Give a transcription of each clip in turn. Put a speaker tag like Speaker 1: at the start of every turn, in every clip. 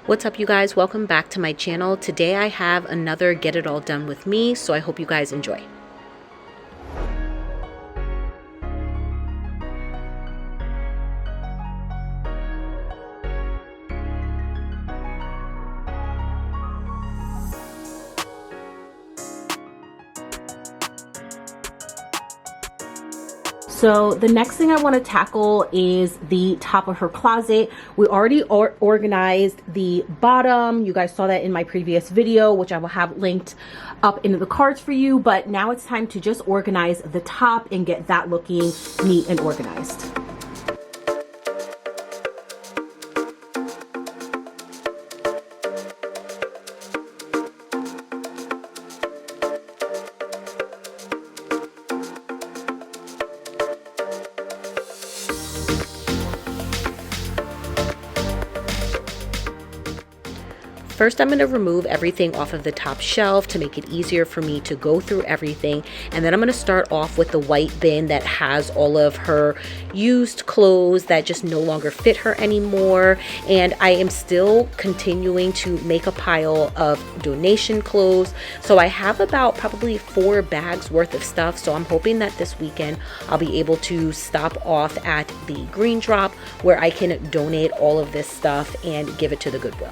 Speaker 1: What's up, you guys? Welcome back to my channel. Today I have another Get It All Done with me, so I hope you guys enjoy. So the next thing I want to tackle is the top of her closet. We already organized the bottom. You guys saw that in my previous video, which I will have linked up into the cards for you. But now it's time to just organize the top and get that looking neat and organized. First, I'm going to remove everything off of the top shelf to make it easier for me to go through everything. And then I'm going to start off with the white bin that has all of her used clothes that just no longer fit her anymore. And I am still continuing to make a pile of donation clothes. So I have about probably 4 bags worth of stuff. So I'm hoping that this weekend I'll be able to stop off at the Green Drop where I can donate all of this stuff and give it to the Goodwill.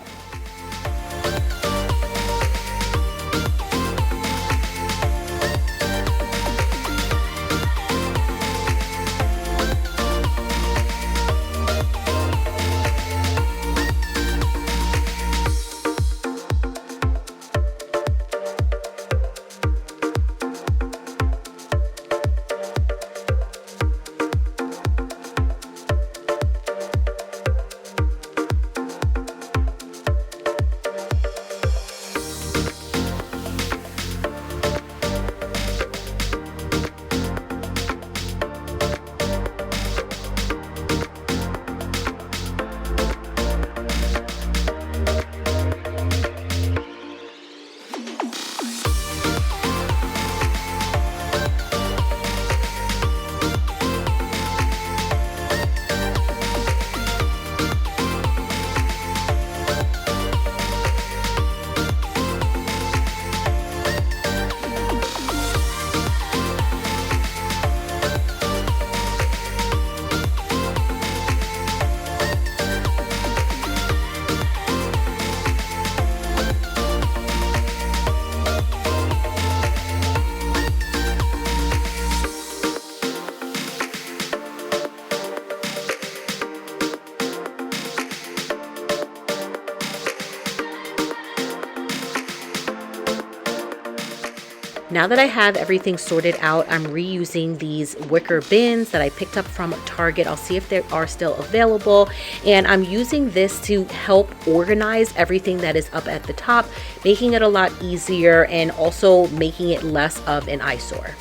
Speaker 1: Now that I have everything sorted out, I'm reusing these wicker bins that I picked up from Target. I'll see if they are still available. And I'm using this to help organize everything that is up at the top, making it a lot easier and also making it less of an eyesore.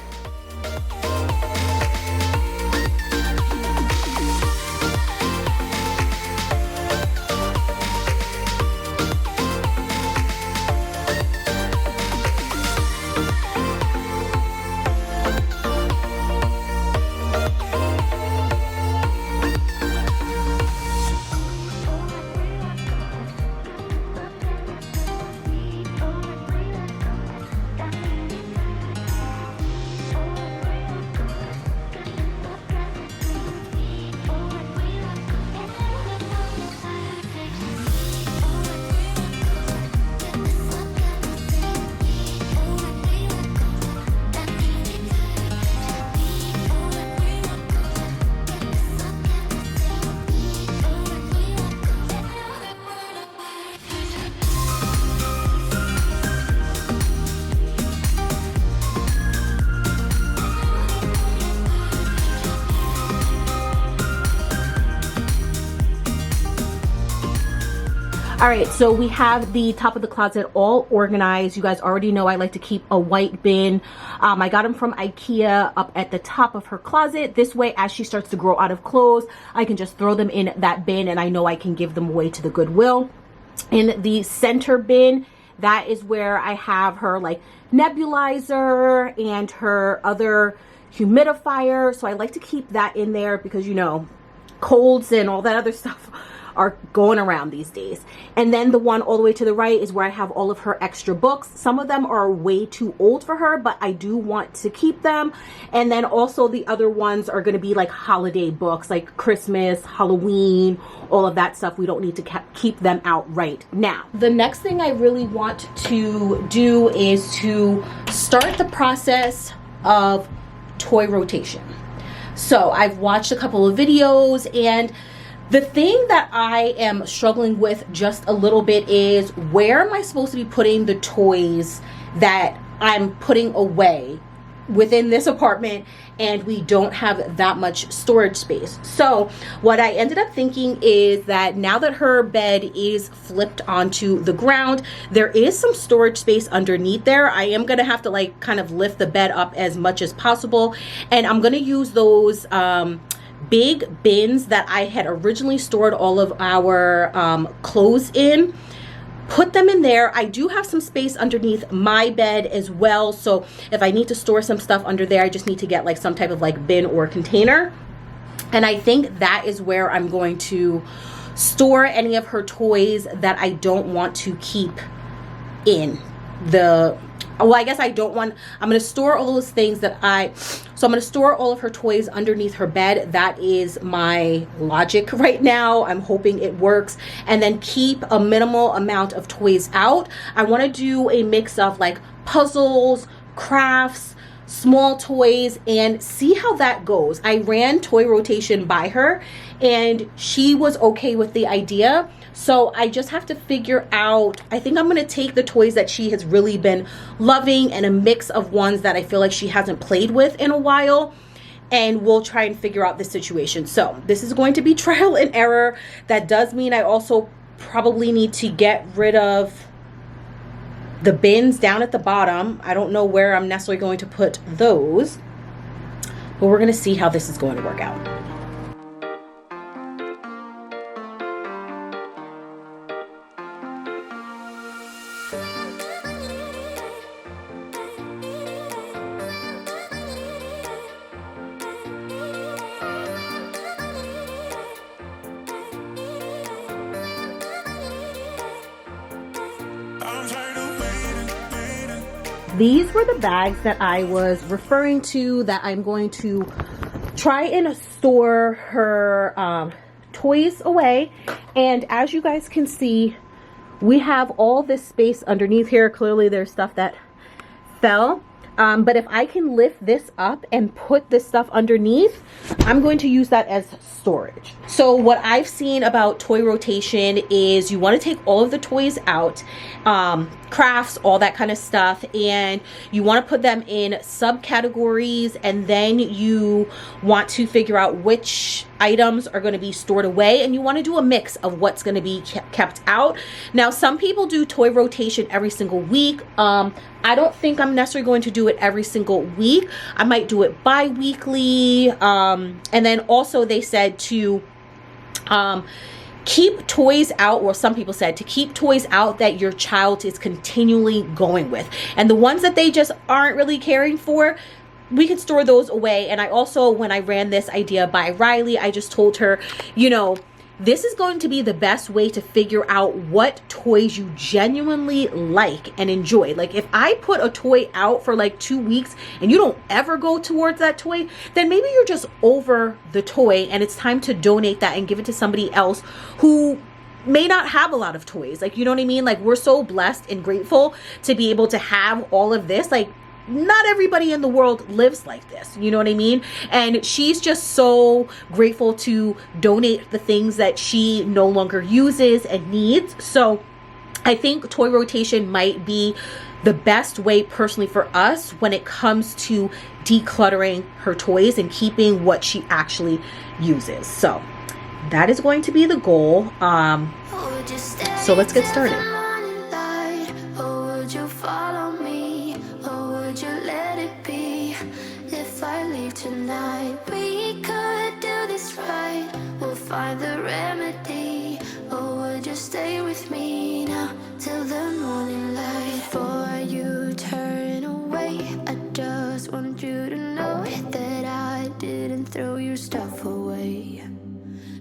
Speaker 1: All right, so we have the top of the closet all organized. You guys already know I like to keep a white bin. I got them from IKEA up at the top of her closet. This way, as she starts to grow out of clothes, I can just throw them in that bin and I know I can give them away to the Goodwill. In the center bin, that is where I have her like nebulizer and her other humidifier. So I like to keep that in there because, you know, colds and all that other stuff are going around these days. And then the one all the way to the right is where I have all of her extra books. Some of them are way too old for her, but I do want to keep them. And then also the other ones are going to be like holiday books, like Christmas, Halloween, all of that stuff. We don't need to keep them out right now. The next thing I really want to do is to start the process of toy rotation. So I've watched a couple of videos, and the thing that I am struggling with just a little bit is, where am I supposed to be putting the toys that I'm putting away within this apartment, and we don't have that much storage space. So what I ended up thinking is that now that her bed is flipped onto the ground, there is some storage space underneath there. I am gonna have to like kind of lift the bed up as much as possible, and I'm gonna use those big bins that I had originally stored all of our clothes in. Put them in there. I do have some space underneath my bed as well, so if I need to store some stuff under there, I just need to get like some type of like bin or container. And I think that is where I'm going to store any of her toys that I don't want to keep in the, well, I guess I don't want, I'm going to store all those things that so I'm going to store all of her toys underneath her bed. That is my logic right now. I'm hoping it works. And then keep a minimal amount of toys out. I want to do a mix of like puzzles, crafts, small toys, and see how that goes. I ran toy rotation by her, and she was okay with the idea. So I just have to figure out, I think I'm going to take the toys that she has really been loving and a mix of ones that I feel like she hasn't played with in a while, and we'll try and figure out the situation. So this is going to be trial and error. That does mean I also probably need to get rid of the bins down at the bottom. I don't know where I'm necessarily going to put those, but we're going to see how this is going to work out. These were the bags that I was referring to, that I'm going to try and store her toys away. And as you guys can see, we have all this space underneath here. Clearly there's stuff that fell. But if I can lift this up and put this stuff underneath, I'm going to use that as storage. So what I've seen about toy rotation is you want to take all of the toys out, crafts, all that kind of stuff, and you want to put them in subcategories, and then you want to figure out which items are going to be stored away, and you want to do a mix of what's going to be kept out. Now, some people do toy rotation every single week. I don't think I'm necessarily going to do it every single week. I might do it bi-weekly. And then also they said to keep toys out, or some people said to keep toys out that your child is continually going with. And the ones that they just aren't really caring for, we could store those away. And I also, when I ran this idea by Riley, I just told her, you know, this is going to be the best way to figure out what toys you genuinely like and enjoy. Like if I put a toy out for like 2 weeks and you don't ever go towards that toy, then maybe you're just over the toy and it's time to donate that and give it to somebody else who may not have a lot of toys. Like, you know what I mean? Like, we're so blessed and grateful to be able to have all of this. Like, not everybody in the world lives like this, you know what I mean? And she's just so grateful to donate the things that she no longer uses and needs. So I think toy rotation might be the best way personally for us when it comes to decluttering her toys and keeping what she actually uses. So that is going to be the goal. So let's get started.
Speaker 2: Tonight we could do this right. We'll find the remedy. Or would you stay with me now till the morning light? Before you turn away, I just want you to know that I didn't throw your stuff away.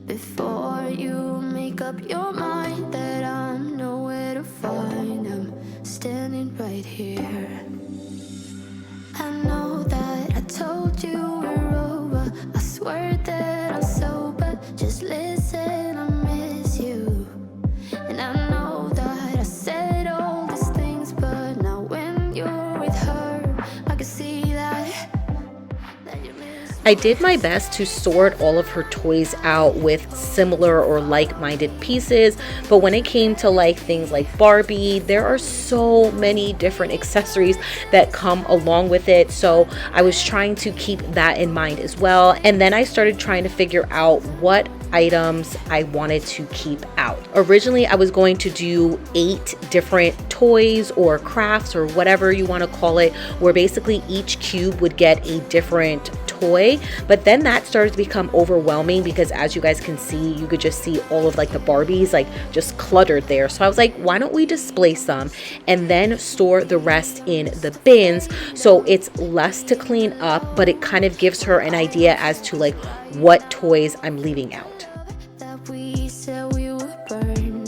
Speaker 2: Before you make make up your mind that I'm nowhere to find. I'm standing right here. I know that I told you we're over. I swear that I'm sober. Just listen, I miss you. And I know that I said all these things, but now when you're with her, I can see that you miss me.
Speaker 1: I did my best to sort all of her toys out with similar or like-minded pieces, but when it came to like things like Barbie, there are so many different accessories that come along with it, so I was trying to keep that in mind as well. And then I started trying to figure out what items I wanted to keep out. Originally, I was going to do 8 different toys or crafts or whatever you want to call it, where basically each cube would get a different toy, but then that started to become overwhelming because, as you guys can see, you could just see all of like the Barbies like just cluttered there. So I was like, why don't we display some and then store the rest in the bins, so it's less to clean up, but it kind of gives her an idea as to like what toys I'm leaving out.
Speaker 2: That we said we would burn.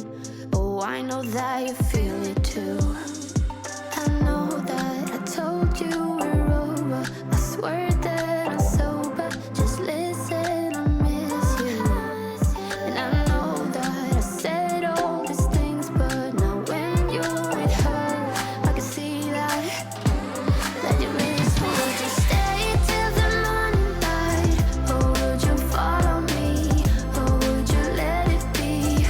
Speaker 2: Oh, I know that you feel it too. I know that I told you we're over. I swear that I'm sober. Just listen, I miss you. And I know that I said all these things, but now when you're with her, I can see that you miss me. Would you stay till the morning light, or would you follow me, or would you let it be?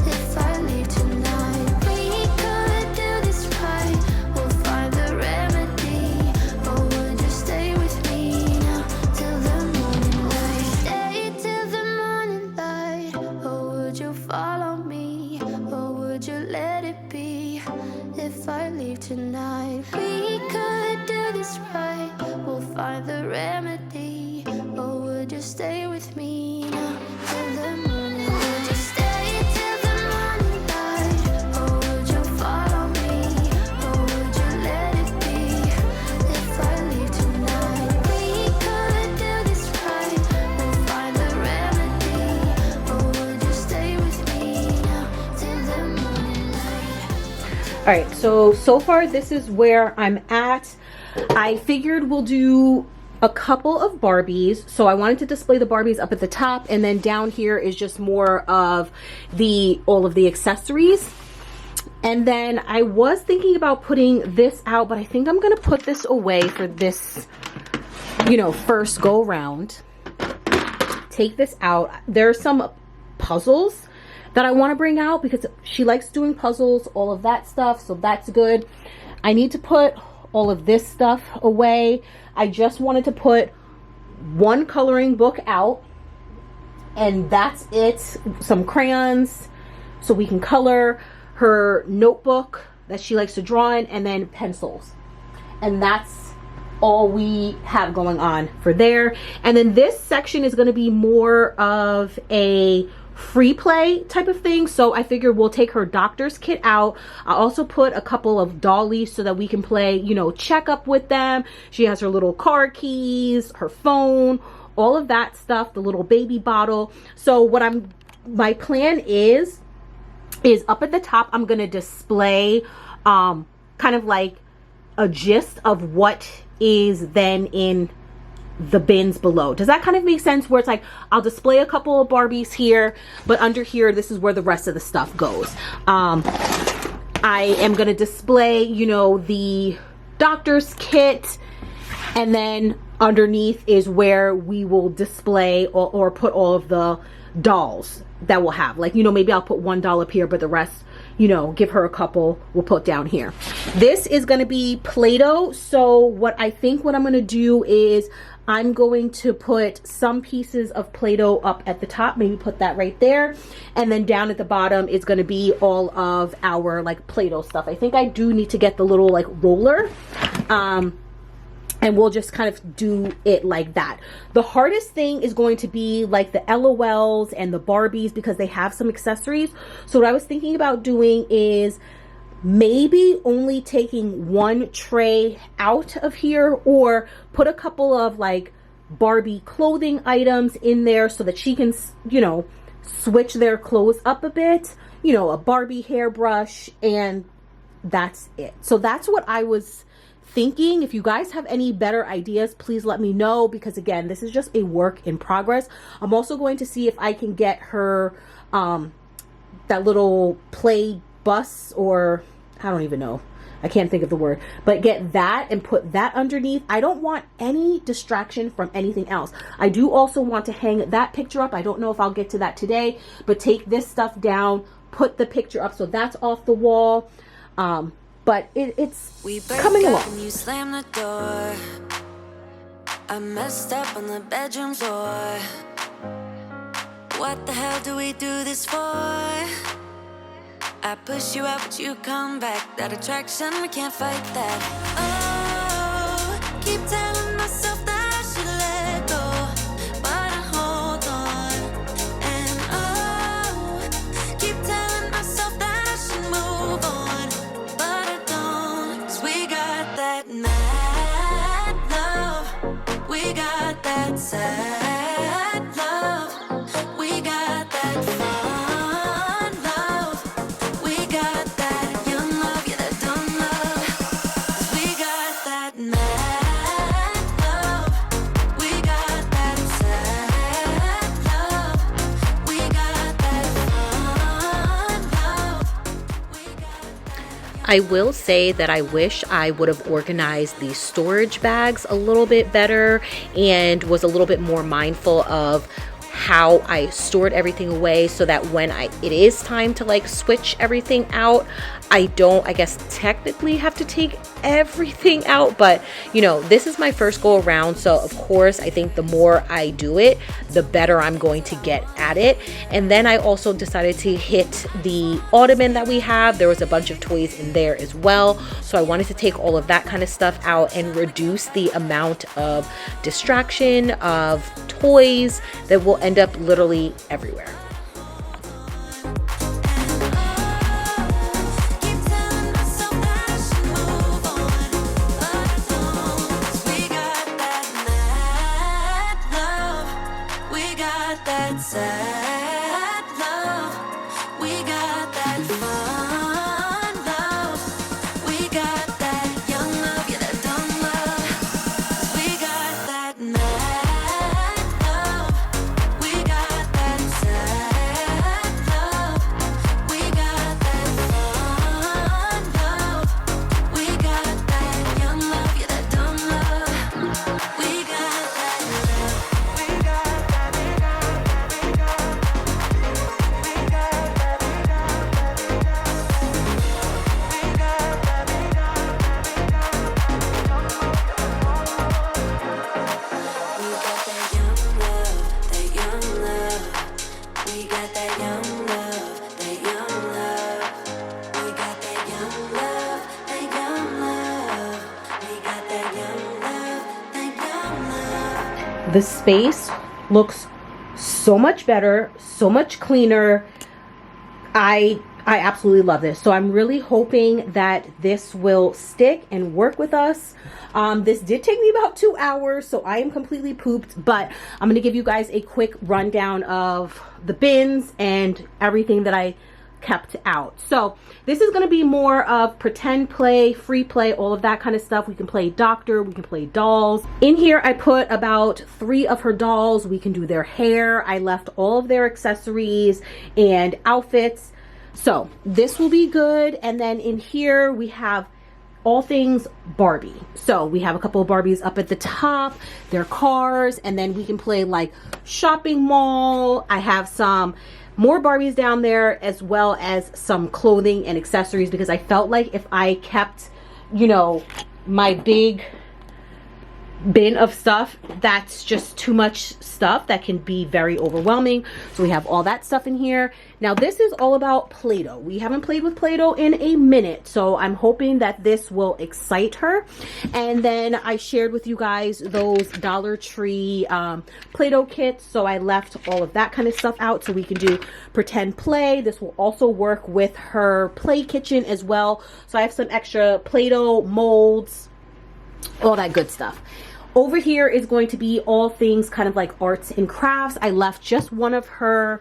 Speaker 2: If I leave tonight, we could do this right. We'll find the remedy, or would you stay with me now till the morning light? Stay till the morning light, or would you follow me, or would you let it be? If I leave tonight, we could do this right. We'll find the remedy, or would you stay with me now till the morning? Would you stay till the morning light, or would you follow me, or would you let it be? If I leave tonight, we could do this right. We'll find the remedy, or would you stay with me now till the morning light?
Speaker 1: All right, so far this is where I'm at. I figured we'll do a couple of Barbies. So I wanted to display the Barbies up at the top, and then down here is just more of all of the accessories. And then I was thinking about putting this out, but I think I'm gonna put this away for this, first go round. Take this out. There's some puzzles that I want to bring out because she likes doing puzzles, all of that stuff, so that's good. I need to put all of this stuff away. I just wanted to put one coloring book out, and that's it. Some crayons so we can color, her notebook that she likes to draw in, and then pencils. And that's all we have going on for there. And then this section is going to be more of a free play type of thing, so I figured we'll take her doctor's kit out. I also put a couple of dollies so that we can play, check up with them. She has her little car keys, her phone, all of that stuff, the little baby bottle. So my plan is up at the top, I'm gonna display kind of like a gist of what is then in the bins below. Does that kind of make sense? Where it's like, I'll display a couple of Barbies here, but under here, this is where the rest of the stuff goes. I am going to display, the doctor's kit, and then underneath is where we will display or put all of the dolls that we'll have. Like, maybe I'll put one doll up here, but the rest, give her a couple, we'll put down here. This is going to be Play-Doh. So what I'm going to do is I'm going to put some pieces of Play-Doh up at the top, maybe put that right there. And then down at the bottom is going to be all of our like Play-Doh stuff. I think I do need to get the little like roller. And we'll just kind of do it like that. The hardest thing is going to be like the LOLs and the Barbies because they have some accessories. So what I was thinking about doing is maybe only taking one tray out of here, or put a couple of like Barbie clothing items in there so that she can, switch their clothes up a bit, you know, a Barbie hairbrush, and that's it. So that's what I was thinking. If you guys have any better ideas, please let me know, because again, this is just a work in progress. I'm also going to see if I can get her that little play bus, or I don't even know, I can't think of the word, but get that and put that underneath. I don't want any distraction from anything else. I do also want to hang that picture up. I don't know if I'll get to that today, but take this stuff down, put the picture up so that's off the wall. But it's coming along.
Speaker 2: And you slam the door. I messed up on the bedroom floor. What the hell do we do this for? I push you out, but you come back. That attraction, we can't fight that. Oh, keep telling myself that I should let go, but I hold on. And oh, keep telling myself that I should move on, but I don't. 'Cause we got that mad love, we got that sad love, we got that fun love, we got that young love, yeah, that dumb love. 'Cause we got that mad love, we got that sad love, we got that fun love, we got that.
Speaker 1: I will say that I wish I would have organized these storage bags a little bit better and was a little bit more mindful of how I stored everything away, so that when it is time to like switch everything out, I don't, I guess, technically have to take everything out. But you know, this is my first go around, so of course I think the more I do it, the better I'm going to get at it. And then I also decided to hit the ottoman that we have. There was a bunch of toys in there as well, so I wanted to take all of that kind of stuff out and reduce the amount of distraction of toys that will end up literally everywhere.
Speaker 2: Keep telling myself that I should move on, but I don't. 'Cause we got that mad love, we got that sad love, we got that fun love, we got that young love, yeah, that dumb love. 'Cause we got that mad love, we got that sad love, we got that fun love, we got that young love, yeah, that dumb love. We got that love, we got that, we got we got that young love, that young love. We got that young love, that young love. We got that young love, that young love. We got that young love, that young love.
Speaker 1: The space looks so much better, so much cleaner. I absolutely love this. So I'm really hoping that this will stick and work with us. This did take me about 2 hours, so I am completely pooped, but I'm going to give you guys a quick rundown of the bins and everything that I kept out. So this is going to be more of pretend play, free play, all of that kind of stuff. We can play doctor, we can play dolls. In here I put about 3 of her dolls. We can do their hair. I left all of their accessories and outfits. So this will be good. And then in here we have all things Barbie. So we have a couple of Barbies up at the top, their cars, and then we can play like shopping mall. I have some more Barbies down there, as well as some clothing and accessories, because I felt like if I kept, you know, my big bin of stuff, that's just too much stuff that can be very overwhelming. So we have all that stuff in here. Now this is all about Play-Doh. We haven't played with Play-Doh in a minute, so I'm hoping that this will excite her. And then I shared with you guys those Dollar Tree Play-Doh kits, so I left all of that kind of stuff out so we can do pretend play. This will also work with her play kitchen as well. So I have some extra Play-Doh molds, all that good stuff. Over here is going to be all things kind of like arts and crafts. I left just one of her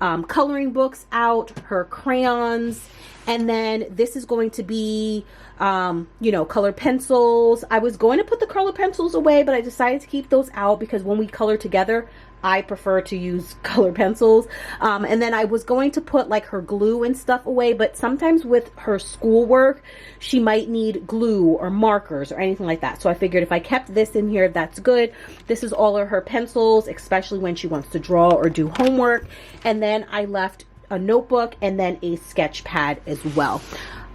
Speaker 1: coloring books out, her crayons, and then this is going to be, you know, color pencils. I was going to put the color pencils away, but I decided to keep those out because when we color together, I prefer to use color pencils. And then I was going to put like her glue and stuff away, but sometimes with her schoolwork, she might need glue or markers or anything like that. So I figured if I kept this in here, that's good. This is all of her pencils, especially when she wants to draw or do homework. And then I left a notebook and then a sketch pad as well.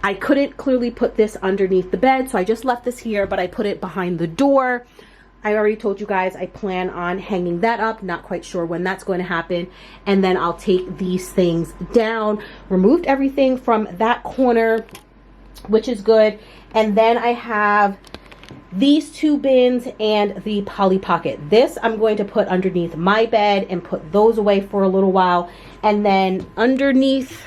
Speaker 1: I couldn't clearly put this underneath the bed, so I just left this here, but I put it behind the door. I already told you guys I plan on hanging that up. Not quite sure when that's going to happen. And then I'll take these things down. Removed everything from that corner, which is good. And then I have these two bins and the Polly Pocket. This I'm going to put underneath my bed and put those away for a little while. And then underneath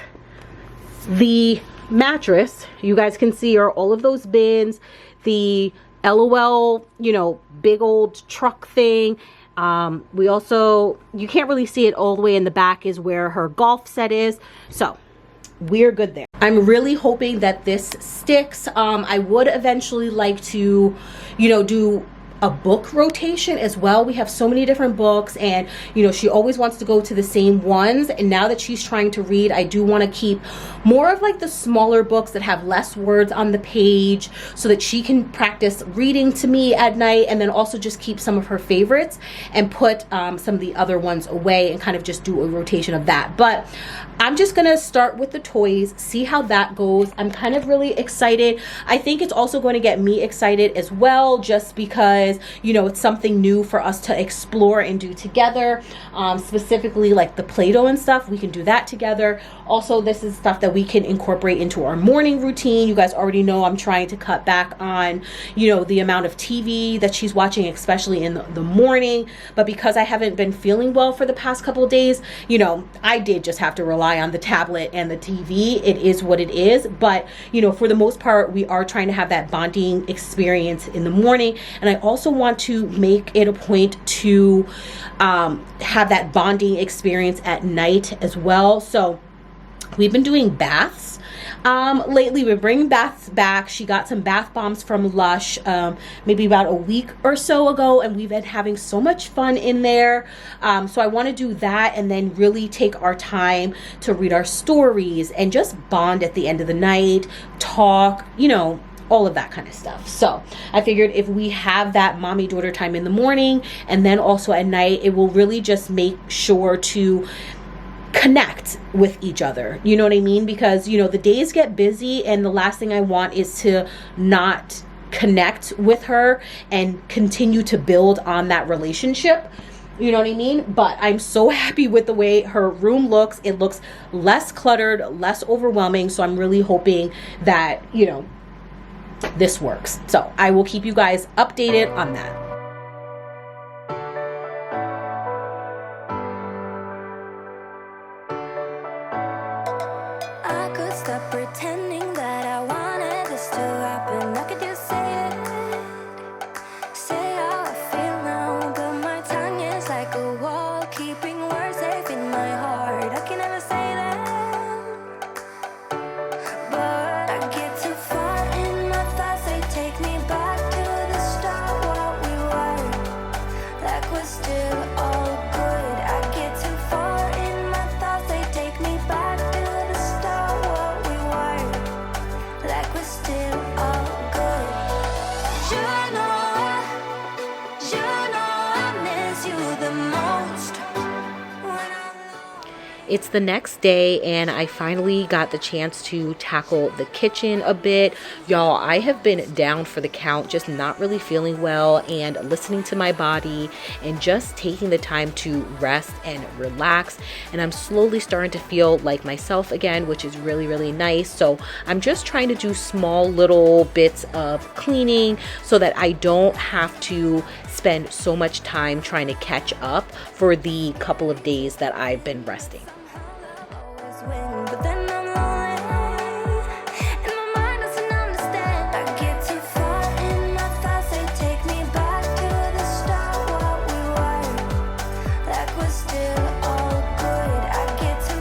Speaker 1: the mattress, you guys can see are all of those bins, the LOL, you know, big old truck thing. We also, you can't really see it all the way in the back is where her golf set is. So we're good there. I'm really hoping that this sticks. I would eventually like to, you know, do a book rotation as well. We have so many different books, and you know, she always wants to go to the same ones, and now that she's trying to read, I do want to keep more of like the smaller books that have less words on the page so that she can practice reading to me at night, and then also just keep some of her favorites and put some of the other ones away and kind of just do a rotation of that. But I'm just gonna start with the toys, see how that goes. I'm kind of really excited. I think it's also going to get me excited as well, just because, you know, it's something new for us to explore and do together. Specifically like the Play-Doh and stuff, we can do that together. Also, this is stuff that we can incorporate into our morning routine. You guys already know I'm trying to cut back on, you know, the amount of TV that she's watching, especially in the morning. But because I haven't been feeling well for the past couple of days, you know, I did just have to rely on the tablet and the TV. It is what it is. But, you know, for the most part, we are trying to have that bonding experience in the morning. And I also want to make it a point to have that bonding experience at night as well. So we've been doing baths. Lately we're bringing baths back. She got some bath bombs from Lush maybe about a week or so ago, and we've been having so much fun in there. So I want to do that and then really take our time to read our stories and just bond at the end of the night, talk, you know, all of that kind of stuff. So I figured if we have that mommy daughter time in the morning and then also at night, it will really just make sure to connect with each other. You know what I mean? Because, you know, the days get busy, and the last thing I want is to not connect with her and continue to build on that relationship. You know what I mean? But I'm so happy with the way her room looks. It looks less cluttered, less overwhelming. So I'm really hoping that, you know, this works. So I will keep you guys updated on that.
Speaker 2: I could stop pretending that I wanted this to happen. I could just say it, say how I feel now. But my tongue is like a wall, keeping words safe in my heart. I can never say them, but I get too far in my thoughts. They take me back to the start, what we were, like we're still all good. I get too far in my thoughts. They take me back to the start, what we were, like we're still all good. You know I miss you the most when I'm
Speaker 1: It's the next day, and I finally got the chance to tackle the kitchen a bit. Y'all, I have been down for the count, just not really feeling well, and listening to my body and just taking the time to rest and relax. And I'm slowly starting to feel like myself again, which is really, really nice. So I'm just trying to do small little bits of cleaning so that I don't have to spend so much time trying to catch up for the couple of days that I've been resting.
Speaker 2: always win, but then I'm lonely, and my mind doesn't understand. I get too far in my thoughts. They take me back to the start, what we were, like we're still all good. I get too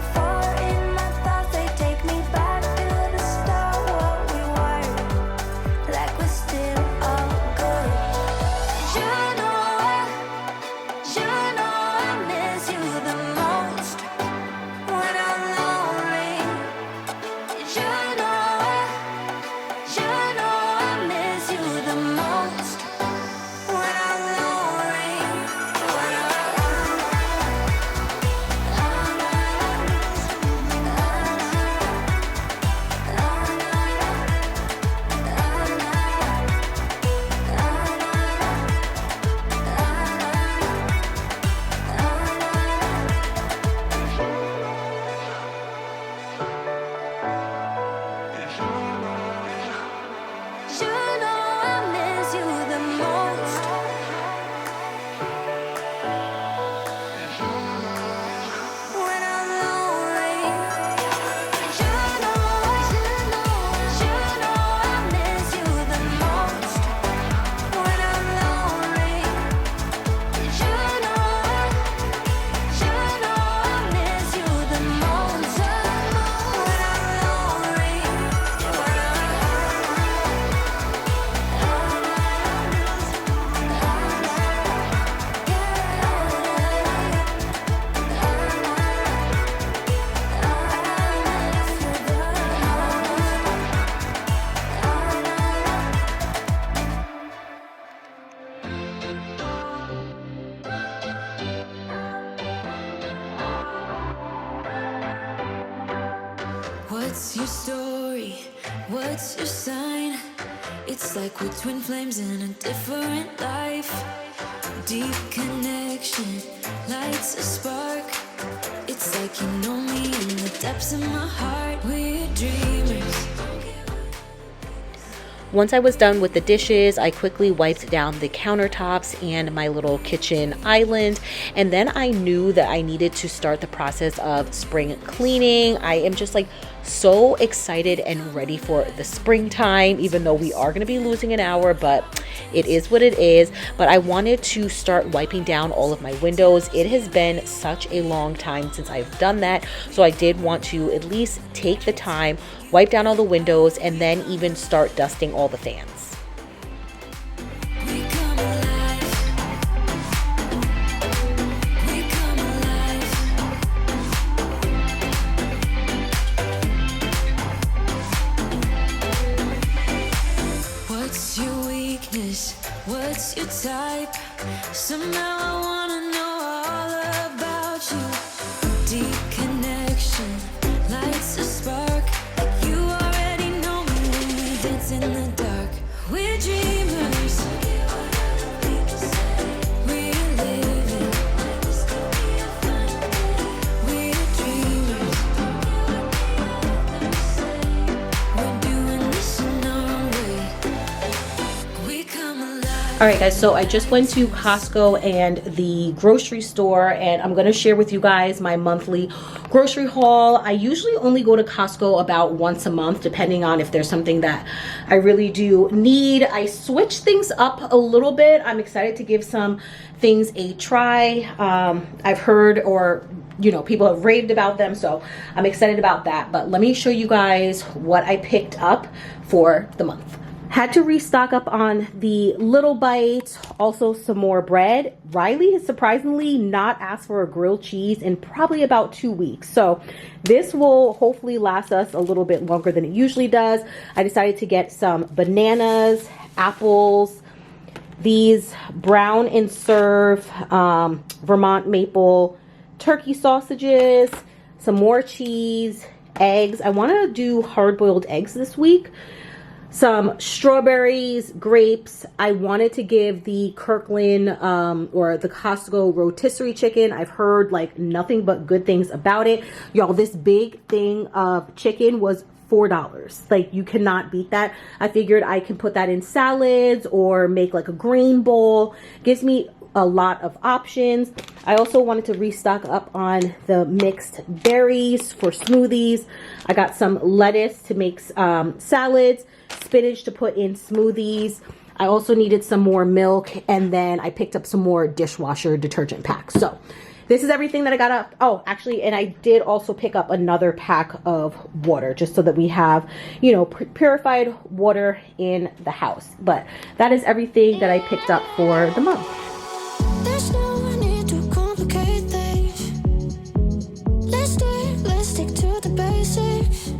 Speaker 2: What's your story? What's your sign? It's like we're twin flames in a different life. Deep connection lights a spark. It's like you know me in the depths of my heart. We're dreamers.
Speaker 1: Once I was done with the dishes, I quickly wiped down the countertops and my little kitchen island. And then I knew that I needed to start the process of spring cleaning. I am just like so excited and ready for the springtime, even though we are going to be losing an hour, but it is what it is. But I wanted to start wiping down all of my windows. It has been such a long time since I've done that. So I did want to at least take the time, wipe down all the windows, and then even start dusting all the fans.
Speaker 2: What's your weakness? What's your type? Somehow I wanna know all about you. Deep connection lights a spark. Like you already know me when we dance in the dark. We're dreamers. We're living. We're dreamers. We're doing this in our way. We come alive.
Speaker 1: All right, guys, so I just went to Costco and the grocery store, and I'm going to share with you guys my monthly grocery haul. I usually only go to Costco about once a month, depending on if there's something that I really do need. I switch things up a little bit. I'm excited to give some things a try. I've heard, or people have raved about them, so I'm excited about that. But let me show you guys what I picked up for the month. Had to restock up on the little bites, also some more bread. Riley has surprisingly not asked for a grilled cheese in probably about 2 weeks. So this will hopefully last us a little bit longer than it usually does. I decided to get some bananas, apples, these brown and serve Vermont maple turkey sausages, some more cheese, eggs. I want to do hard-boiled eggs this week. Some strawberries, grapes. I wanted to give the Kirkland or the Costco rotisserie chicken. I've heard like nothing but good things about it. Y'all, this big thing of chicken was $4. Like, you cannot beat that. I figured I can put that in salads or make like a green bowl. Gives me a lot of options. I also wanted to restock up on the mixed berries for smoothies. I got some lettuce to make salads, spinach to put in smoothies. I also needed some more milk, and then I picked up some more dishwasher detergent packs. So this is everything that I got up. Oh, actually, and I did also pick up another pack of water, just so that we have, purified water in the house. But that is everything that I picked up for the month.
Speaker 2: There's no need to complicate things. Let's stick to the basics.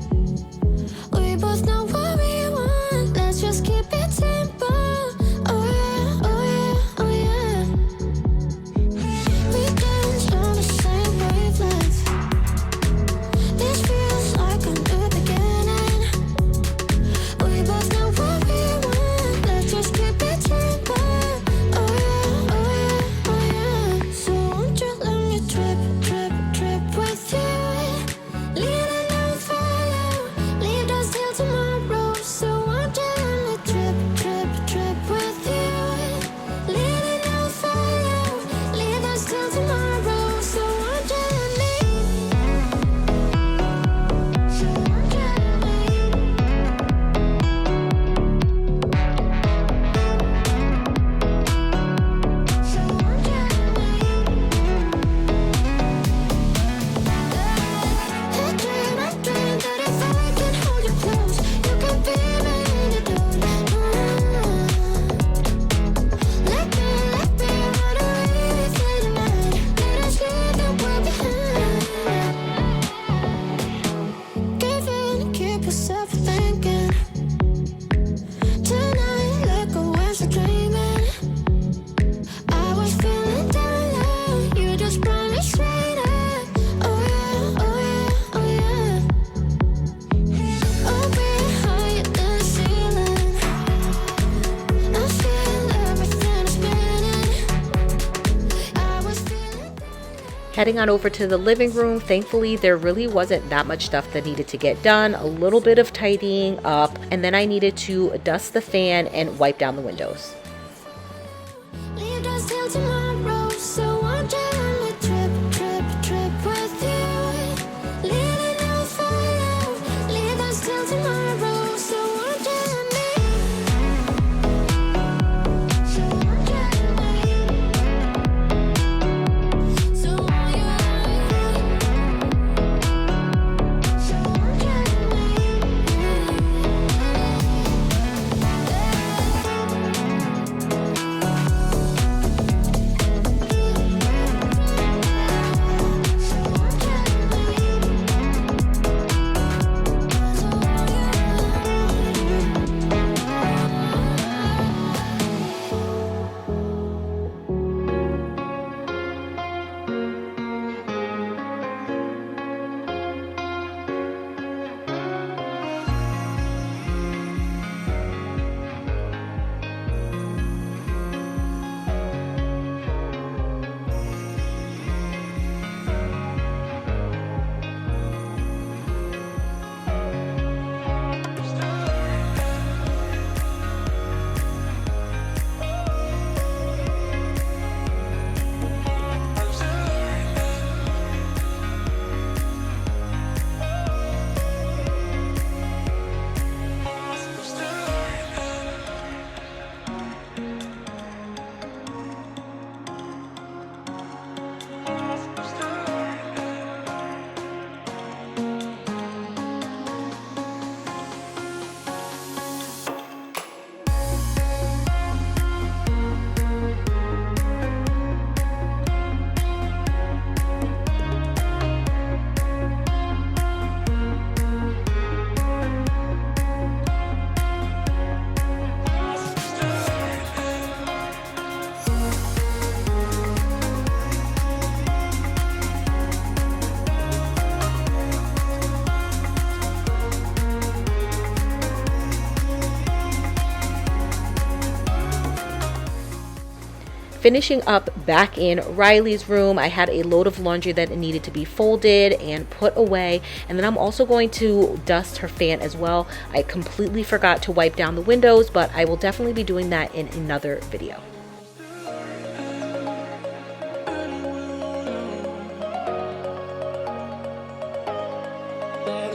Speaker 2: We both know what we want. Let's just keep it simple. Oh yeah, oh yeah, oh yeah. We dance on the same wavelength. This feels like a new beginning. We both know what we want. Let's just keep it simple. Oh yeah, oh yeah, oh yeah.
Speaker 1: heading on over to the living room. Thankfully, there really wasn't that much stuff that needed to get done. A little bit of tidying up, and then I needed to dust the fan and wipe down the windows.
Speaker 2: Leave us till tomorrow, so won't you let me trip with you? Leaving no follow, leave us till tomorrow, so won't you let me? So won't you let me? So won't you let me? So won't you let
Speaker 1: Finishing up back in Riley's room, I had a load of laundry that needed to be folded and put away, and then I'm also going to dust her fan as well. I completely forgot to wipe down the windows, but I will definitely be doing that in another video.
Speaker 3: Like